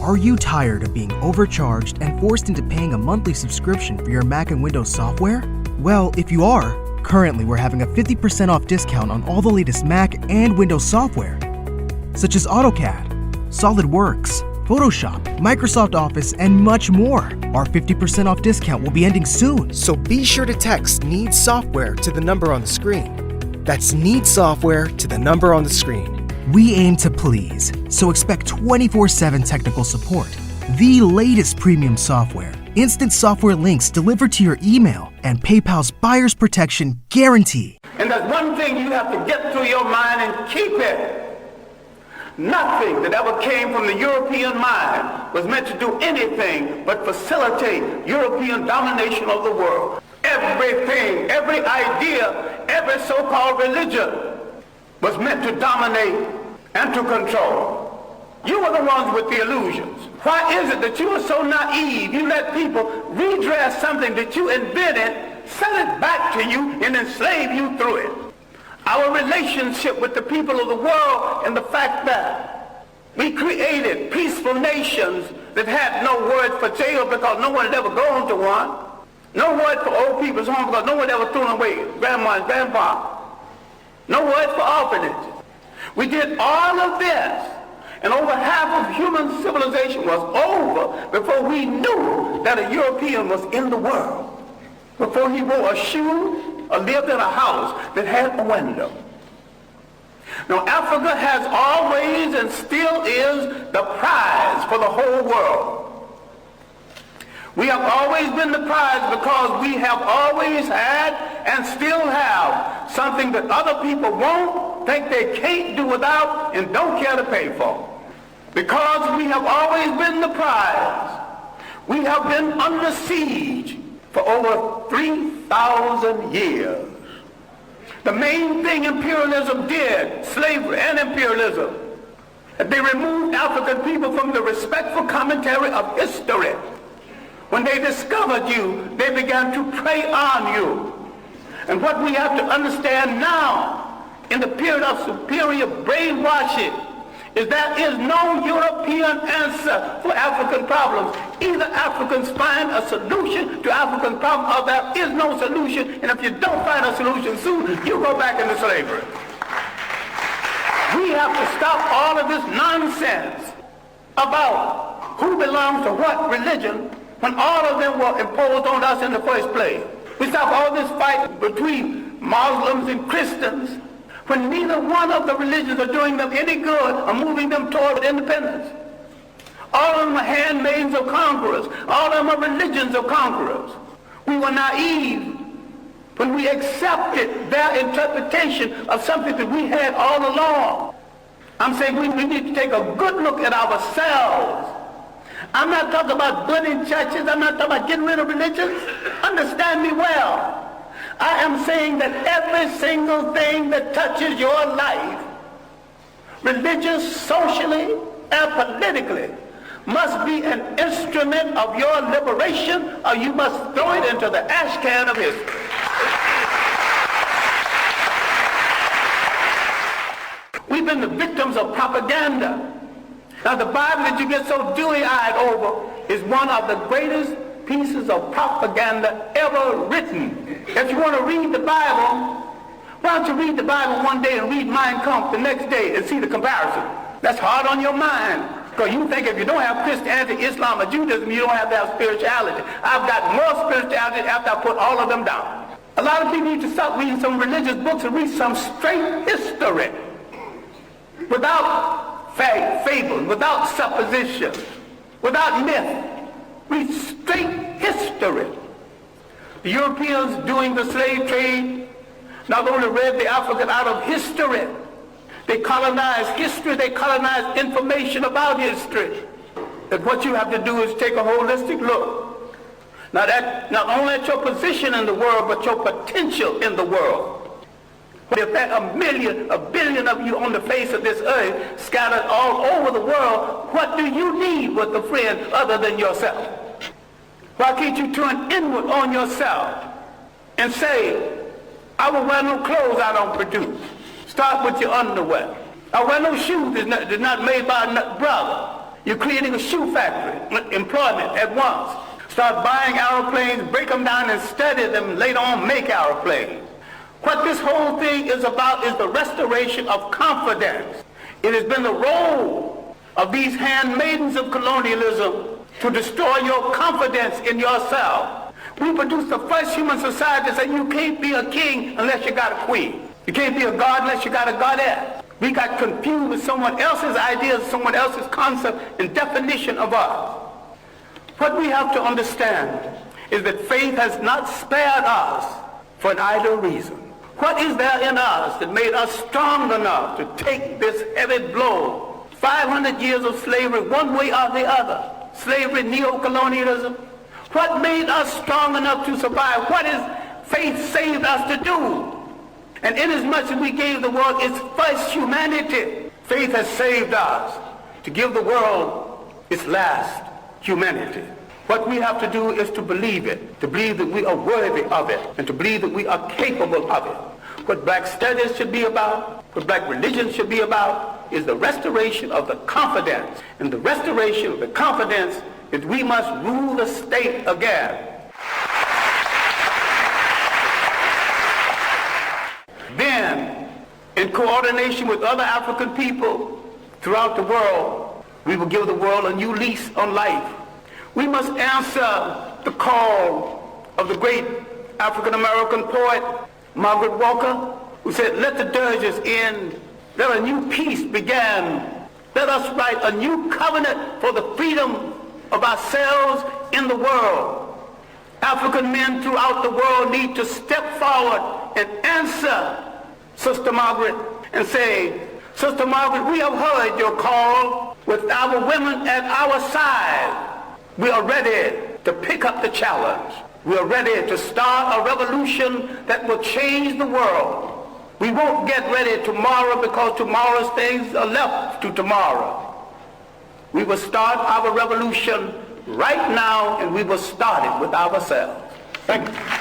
Are you tired of being overcharged and forced into paying a monthly subscription for your Mac and Windows software? Well, if you are, currently we're having a 50% off discount on all the latest Mac and Windows software, such as AutoCAD, SolidWorks, Photoshop, Microsoft Office, and much more. Our 50% off discount will be ending soon. So be sure to text NEED SOFTWARE to the number on the screen. That's NEED SOFTWARE to the number on the screen. We aim to please, so expect 24/7 technical support, the latest premium software, instant software links delivered to your email, and PayPal's buyer's protection guarantee. And there's one thing you have to get through your mind and keep it. Nothing that ever came from the European mind was meant to do anything but facilitate European domination of the world. Everything, every idea, every so-called religion was meant to dominate and to control. You were the ones with the illusions. Why is it that you are so naive? You let people redress something that you invented, sell it back to you, and enslave you through it. Our relationship with the people of the world and the fact that we created peaceful nations that had no word for jail because no one had ever gone to one. No word for old people's home because no one ever threw away grandma and grandpa. No word for orphanages. We did all of this, and over half of human civilization was over before we knew that a European was in the world, before he wore a shoe or lived in a house that had a window. Now, Africa has always and still is the prize for the whole world. We have always been the prize because we have always had and still have something that other people won't, think they can't do without, and don't care to pay for. Because we have always been the prize, we have been under siege for over 3,000 years. The main thing imperialism did, slavery and imperialism, they removed African people from the respectful commentary of history. When they discovered you, they began to prey on you. And what we have to understand now, in the period of superior brainwashing, is there is no European answer for African problems. Either Africans find a solution to African problems, or there is no solution, and if you don't find a solution soon, you go back into slavery. We have to stop all of this nonsense about who belongs to what religion, when all of them were imposed on us in the first place. We stop all this fight between Muslims and Christians when neither one of the religions are doing them any good or moving them toward independence. All of them are handmaids of conquerors. All of them are religions of conquerors. We were naive when we accepted their interpretation of something that we had all along. I'm saying we need to take a good look at ourselves. I'm not talking about burning churches. I'm not talking about getting rid of religions. Understand me well. I am saying that every single thing that touches your life, religious, socially, and politically, must be an instrument of your liberation, or you must throw it into the ash can of history. We've been the victims of propaganda. Now, the Bible that you get so dewy-eyed over is one of the greatest pieces of propaganda ever written. If you want to read the Bible, why don't you read the Bible one day and read Mein Kampf the next day and see the comparison? That's hard on your mind, because you think if you don't have Christianity, Islam, or Judaism, you don't have to have spirituality. I've got more spirituality after I put all of them down. A lot of people need to stop reading some religious books and read some straight history without fable, without supposition, without myth. Read straight history. The Europeans doing the slave trade not only read the African out of history, they colonized history, they colonized information about history. And what you have to do is take a holistic look. Not only at your position in the world, but your potential in the world. If there are a billion of you on the face of this earth, scattered all over the world, what do you need with a friend other than yourself? Why can't you turn inward on yourself and say, I will wear no clothes I don't produce. Start with your underwear. I wear no shoes that's not made by a brother. You're creating a shoe factory, employment at once. Start buying aeroplanes, break them down and study them, later on make aeroplanes. What this whole thing is about is the restoration of confidence. It has been the role of these handmaidens of colonialism to destroy your confidence in yourself. We produced the first human society that said you can't be a king unless you got a queen. You can't be a god unless you got a goddess. We got confused with someone else's ideas, someone else's concept and definition of us. What we have to understand is that faith has not spared us for an idle reason. What is there in us that made us strong enough to take this heavy blow? 500 years of slavery, one way or the other. Slavery, neo-colonialism. What made us strong enough to survive? What is faith saved us to do? And inasmuch as we gave the world its first humanity, faith has saved us to give the world its last humanity. What we have to do is to believe it, to believe that we are worthy of it, and to believe that we are capable of it. What black studies should be about, what black religion should be about, is the restoration of the confidence. And the restoration of the confidence is we must rule the state again. Then, in coordination with other African people throughout the world, we will give the world a new lease on life. We must answer the call of the great African-American poet, Margaret Walker, who said, let the dirges end, let a new peace begin. Let us write a new covenant for the freedom of ourselves in the world. African men throughout the world need to step forward and answer Sister Margaret and say, Sister Margaret, we have heard your call. With our women at our side, we are ready to pick up the challenge. We are ready to start a revolution that will change the world. We won't get ready tomorrow because tomorrow's things are left to tomorrow. We will start our revolution right now, and we will start it with ourselves. Thank you.